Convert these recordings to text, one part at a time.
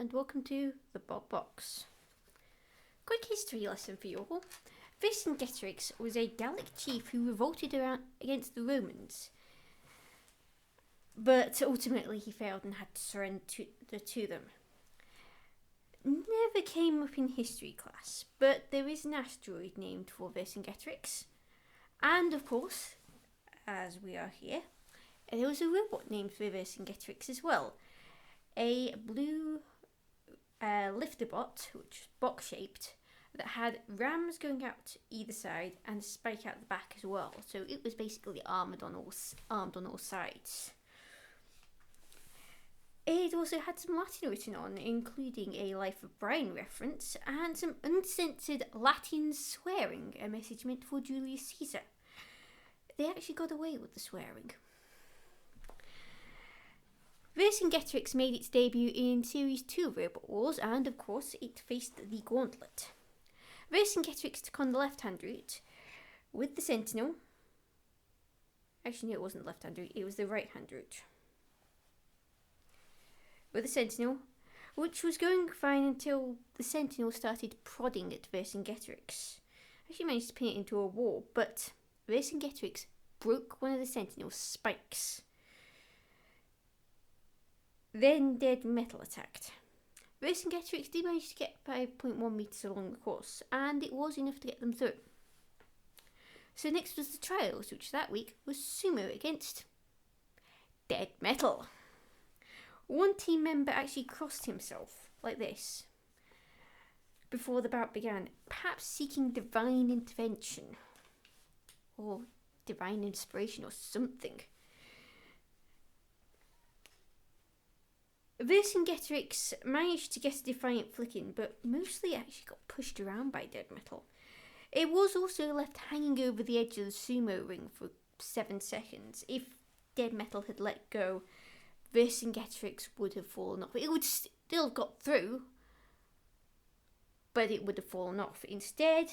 and welcome to the Bob Box. Quick history lesson for you all. Vercingetorix was a Gallic chief who revolted against the Romans, but ultimately he failed and had to surrender to them. Never came up in history class, but there is an asteroid named for Vercingetorix, and of course, as we are here, there was a robot named for Vercingetorix as well. A blue lifter bot, which was box-shaped, that had rams going out either side and a spike out the back as well. So it was basically armed on all sides. It also had some Latin written on, including a Life of Brian reference and some uncensored Latin swearing, a message meant for Julius Caesar. They actually got away with the swearing. Vercingetorix made its debut in Series 2 of Robot Wars, and of course it faced the Gauntlet. Vercingetorix took on the left-hand route with the Sentinel. Actually, no, it wasn't the left-hand route, it was the right-hand route. With the Sentinel, which was going fine until the Sentinel started prodding at Vercingetorix. Actually managed to pin it into a wall, but Vercingetorix broke one of the Sentinel's spikes. Then Dead Metal attacked. Vercingetorix did manage to get 5.1 metres along the course, and it was enough to get them through. So next was the Trials, which that week was Sumo against Dead Metal. One team member actually crossed himself, like this, before the bout began, perhaps seeking divine intervention, or divine inspiration, or something. Vercingetorix managed to get a defiant flick in, but mostly actually got pushed around by Dead Metal. It was also left hanging over the edge of the sumo ring for 7 seconds. If Dead Metal had let go, Vercingetorix would have fallen off. It would still have got through, but it would have fallen off. Instead,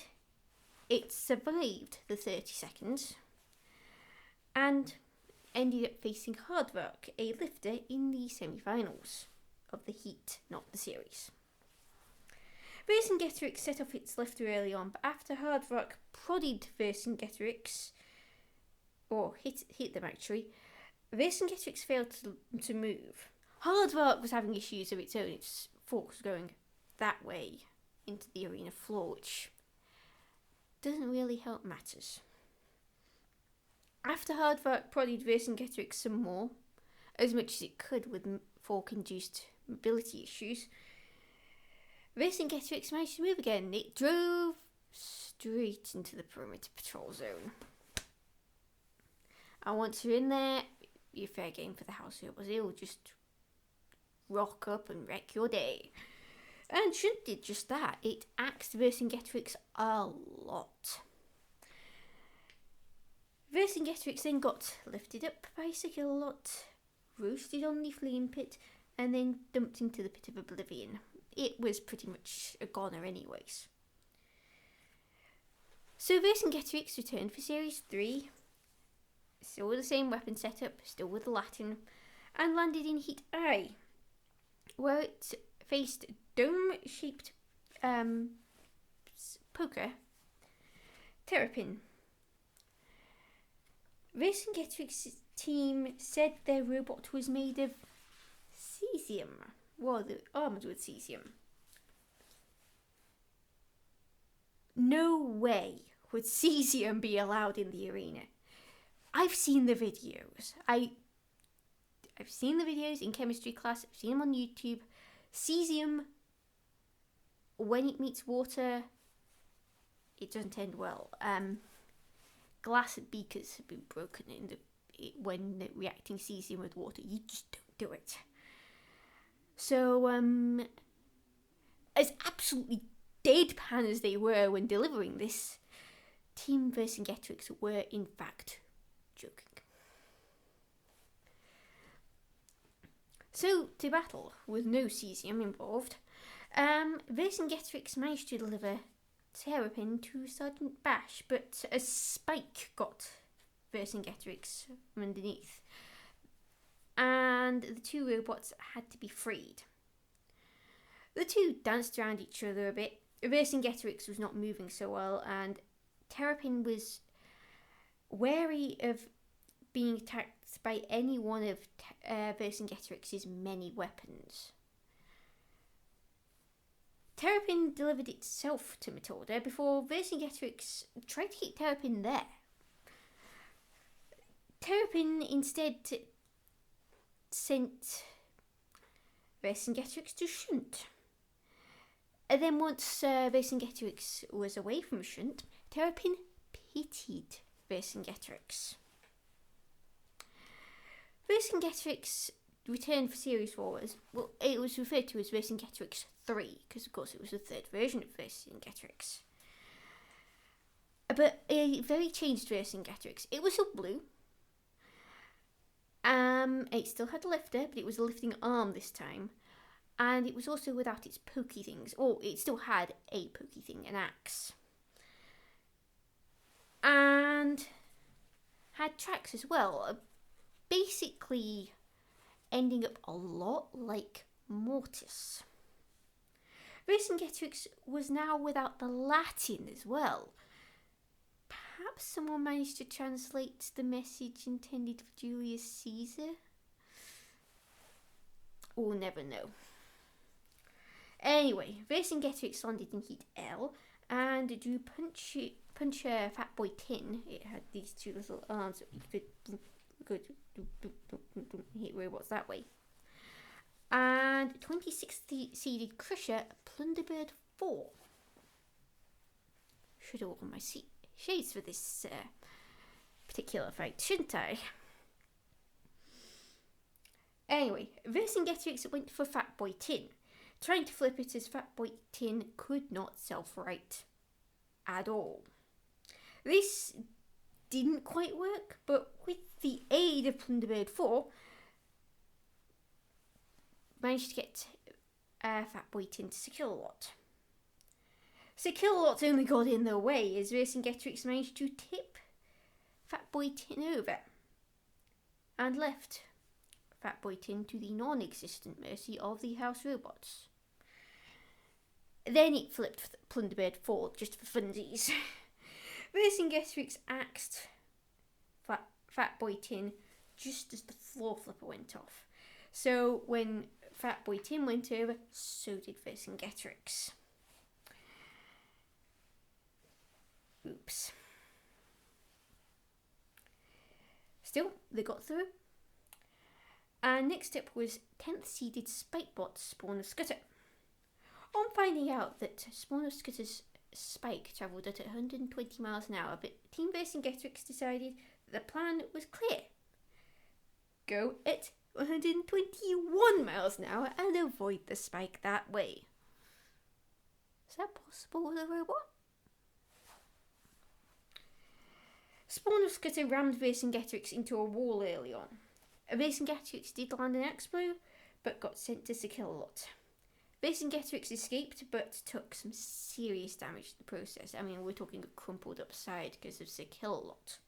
it survived the 30 seconds and ended up facing Hardrock, a lifter, in the semi-finals of the heat, not the series. Vercingetorix set off its lifter early on, but after Hardrock prodded Vercingetorix, or hit them actually, Vercingetorix failed to move. Hardrock was having issues of its own. Its fork was going that way into the arena floor, which doesn't really help matters. After Hardrock prodded Vercingetorix some more, as much as it could with fork-induced mobility issues, Vercingetorix managed to move again. It drove straight into the perimeter patrol zone. And once you're in there, you're fair game for the house robots. It'll just rock up and wreck your day. And shouldn't did just that. It axed Vercingetorix a lot. Vercingetorix then got lifted up by Lot, roasted on the flame pit, and then dumped into the pit of oblivion. It was pretty much a goner anyways. So Vercingetorix returned for Series 3, still with the same weapon setup, still with the Latin, and landed in Heat I, where it faced dome-shaped poker Terrapin. Vercingetorix's team said their robot was made of cesium. Well, they're armoured with cesium. No way would cesium be allowed in the arena. I've seen the videos. I've seen the videos in chemistry class. I've seen them on YouTube. Cesium, when it meets water, it doesn't end well. Glass beakers have been broken when reacting cesium with water. You just don't do it. So, as absolutely deadpan as they were when delivering this, Team Vercingetorix were in fact joking. So, to battle with no cesium involved, Vercingetorix managed to deliver Terrapin to Sergeant Bash, but a spike got Vercingetorix from underneath, and the two robots had to be freed. The two danced around each other a bit. Vercingetorix was not moving so well, and Terrapin was wary of being attacked by any one of Vercingetorix's many weapons. Terrapin delivered itself to Matilda before Vercingetorix tried to keep Terrapin there. Terrapin instead sent Vercingetorix to Shunt. And then once Vercingetorix was away from Shunt, Terrapin pitied Vercingetorix. Vercingetorix returned for Series 4 as, well, it was referred to as Vercingetorix 3, because of course it was the third version of Vercingetorix. But a very changed Vercingetorix. It was still blue. It still had a lifter, but it was a lifting arm this time. And it was also without its pokey things. Or it still had a pokey thing, an axe. And had tracks as well. Basically ending up a lot like Mortis. Vercingetorix was now without the Latin as well. Perhaps someone managed to translate the message intended for Julius Caesar? We'll never know. Anyway, Vercingetorix landed in Heat L and drew Puncher Fatboy Tin. It had these two little arms that you could hit robots that way. And 26-seeded Crusher Plunderbird 4. Should have worn my shades for this particular fight, shouldn't I? Anyway, Vercingetorix went for Fatboy Tin, trying to flip it as Fatboy Tin could not self-right at all. This didn't quite work, but with the aid of Plunderbird 4, managed to get Fatboy Tin to Sir Kill-A-Lot. Sir Kill-A-Lot only got in their way as Vercingetorix managed to tip Fatboy Tin over and left Fatboy Tin to the non-existent mercy of the House Robots. Then it flipped Plunderbird 4 just for funsies. Vercingetorix axed Fatboy Tin just as the floor flipper went off. So when Fatboy Tin went over, so did Vercingetorix. Oops. Still, they got through. And next up was 10th seeded Spikebot Spawner Scooter. On finding out that Spawner Scooter's spike travelled at 120 miles an hour, but Team Vercingetorix decided that the plan was clear. Go at 121 miles an hour and avoid the spike that way. Is that possible with a robot? Spawner Scooter rammed Vercingetorix into a wall early on. Vercingetorix did land an axe blow, but got sent to Sir Kill-A-Lot. Vercingetorix escaped, but took some serious damage in the process. I mean, we're talking a crumpled up side because of Sir Kill-A-Lot.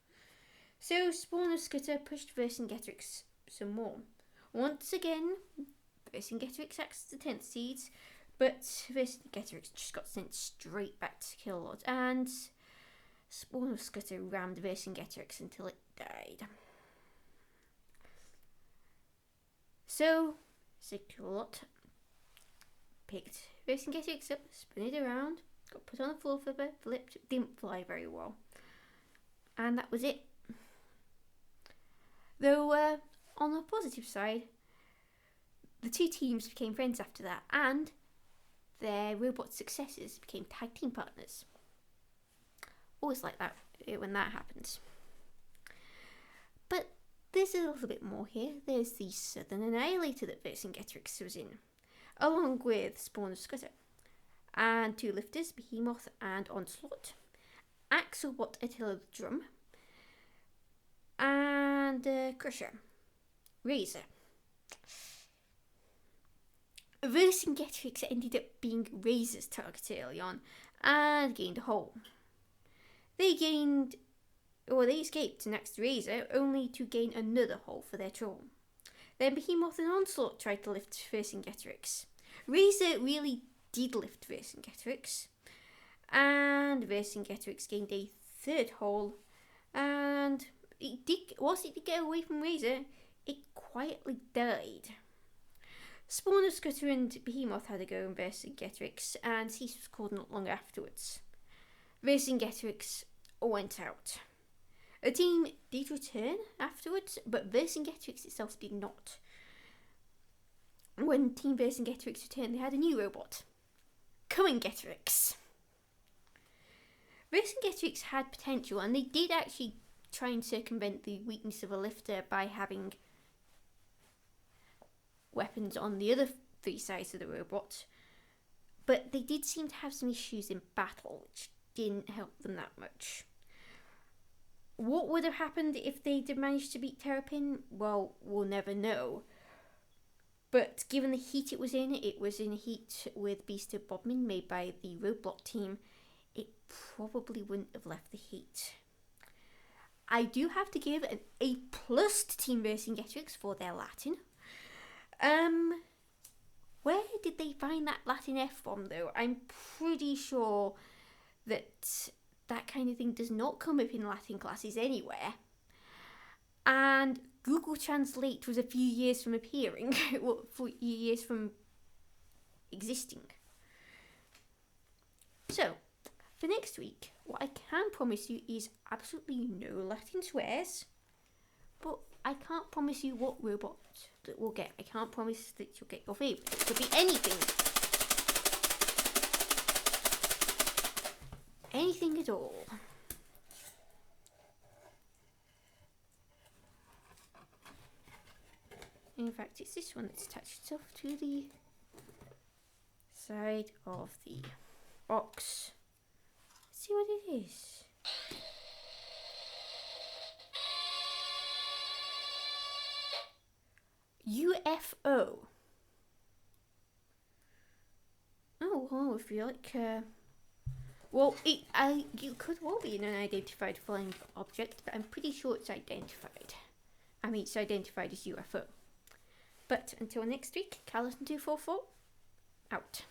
So, Spawner Scooter pushed Vercingetorix some more. Once again, Vercingetorix axed the 10th seeds, but Vercingetorix just got sent straight back to Sir Kill-A-Lot, and Spawner Scooter rammed Vercingetorix until it died. So, Sir Kill-A-Lot picked Vercingetorix up, spun it around, got put on the floor flipper, flipped, didn't fly very well. And that was it. Though, on the positive side, the two teams became friends after that, and their robot successors became tag team partners. Always like that when that happens. But there's a little bit more here. There's the Southern Annihilator that Vercingetorix was in, along with Spawner Scooter, and two lifters, Behemoth and Onslaught, Axelbot Attila the Drum, and Crusher, Razor. Vercingetorix ended up being Razor's target early on and gained a hole. They escaped next to Razor, only to gain another hole for their trouble. Then Behemoth and Onslaught tried to lift Vercingetorix. Razor really did lift Vercingetorix, and Vercingetorix gained a third hole, and whilst it did get away from Razor, it quietly died. Spawner, Scudder and Behemoth had a go on Vercingetorix, and cease was called not long afterwards. Vercingetorix went out. A team did return afterwards, but Vercingetorix itself did not. When Team Vercingetorix returned, they had a new robot, Vercingetorix. Vercingetorix had potential, and they did actually try and circumvent the weakness of a lifter by having weapons on the other three sides of the robot, but they did seem to have some issues in battle, which didn't help them that much. What would have happened if they did manage to beat Terrapin? Well, we'll never know. But given the heat it was in a heat with Beast of Bodmin made by the Roadblock team, it probably wouldn't have left the heat. I do have to give an A+ to Team Vercingetorix for their Latin. Where did they find that Latin F from though? I'm pretty sure that kind of thing does not come up in Latin classes anywhere. And Google Translate was a few years from appearing, well, for years from existing. So, for next week, what I can promise you is absolutely no Latin swears, but I can't promise you what robot that we'll get. I can't promise that you'll get your favourite. It could be anything. Anything at all. In fact, it's this one that's attached itself to the side of the box. Let's see what it is. UFO. Oh, well, if you like, well, you could well be an unidentified flying object, but I'm pretty sure it's identified. I mean, it's identified as UFO. But until next week, Carlton244, out.